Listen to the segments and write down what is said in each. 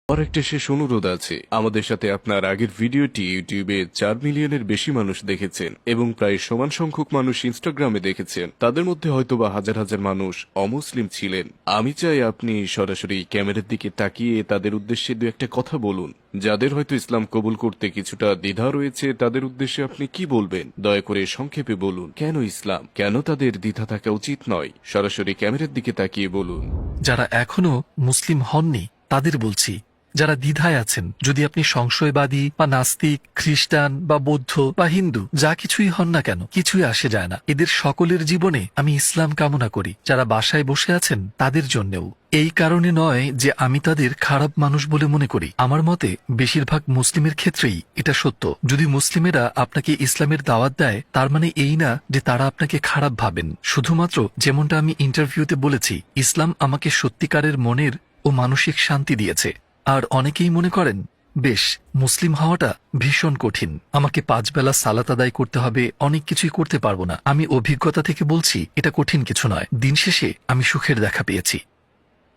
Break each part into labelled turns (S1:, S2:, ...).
S1: আর একটা শেষ অনুরোধ আছে, আমাদের সাথে আপনার আগের ভিডিওটি ইউটিউবে 4 মিলিয়নের বেশি মানুষ দেখেছেন এবং প্রায় সমান সংখ্যক মানুষ ইনস্টাগ্রামে দেখেছেন। তাদের মধ্যে হয়তোবা হাজার হাজার মানুষ অমুসলিম ছিলেন। আমি চাই আপনি সরাসরি ক্যামেরার দিকে তাকিয়ে তাদের উদ্দেশ্যে দু একটা কথা বলুন। যাদের হয়তো ইসলাম কবুল করতে কিছুটা দ্বিধা রয়েছে, তাদের উদ্দেশ্যে আপনি কি বলবেন? দয়া করে সংক্ষেপে বলুন। কেন ইসলাম, কেন তাদের দ্বিধা থাকা উচিত নয়? সরাসরি ক্যামেরার দিকে তাকিয়ে বলুন।
S2: যারা এখনো মুসলিম হননি তাদের বলছি, যারা দ্বিধায় আছেন, যদি আপনি সংশয়বাদী বা নাস্তিক, খ্রিস্টান বা বৌদ্ধ বা হিন্দু যা কিছুই হন না কেন, কিছুই আসে যায় না। এদের সকলের জীবনে আমি ইসলাম কামনা করি। যারা বাসায় বসে আছেন তাদের জন্যেও। এই কারণে নয় যে আমি তাদের খারাপ মানুষ বলে মনে করি। আমার মতে বেশিরভাগ মুসলিমের ক্ষেত্রেই এটা সত্য। যদি মুসলিমেরা আপনাকে ইসলামের দাওয়াত দেয়, তার মানে এই না যে তারা আপনাকে খারাপ ভাবেন। শুধুমাত্র যেমনটা আমি ইন্টারভিউতে বলেছি, ইসলাম আমাকে সত্যিকারের মনের ও মানসিক শান্তি দিয়েছে। আর অনেকেই মনে করেন, বেশ, মুসলিম হওয়াটা ভীষণ কঠিন, আমাকে 5 বেলা সালাত আদায় করতে হবে, অনেক কিছুই করতে পারবো না। আমি অভিজ্ঞতা থেকে বলছি, এটা কঠিন কিছু নয়। দিন শেষে আমি সুখের দেখা পেয়েছি।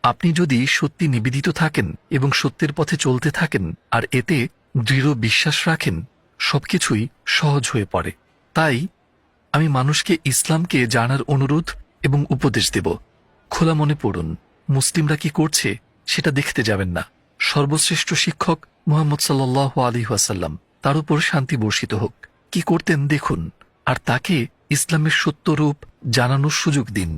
S2: আপনি যদি সত্যি নিবেদিত থাকেন এবং সত্যের পথে চলতে থাকেন আর এতে দৃঢ় বিশ্বাস রাখেন, সবকিছুই সহজ হয়ে পড়ে। তাই আমি মানুষকে ইসলামকে জানার অনুরোধ এবং উপদেশ দেব। খোলা মনে পড়ুন, মুসলিমরা কি করছে সেটা দেখতে যাবেন না। সর্বশ্রেষ্ঠ শিক্ষক মুহাম্মদ সাল্লাল্লাহু আলাইহি ওয়াসাল্লাম, তার উপর শান্তি বর্ষিত হোক, কি করতেন দেখুন, আর তাকে ইসলামের সত্য রূপ জানানোর সুযোগ দিন।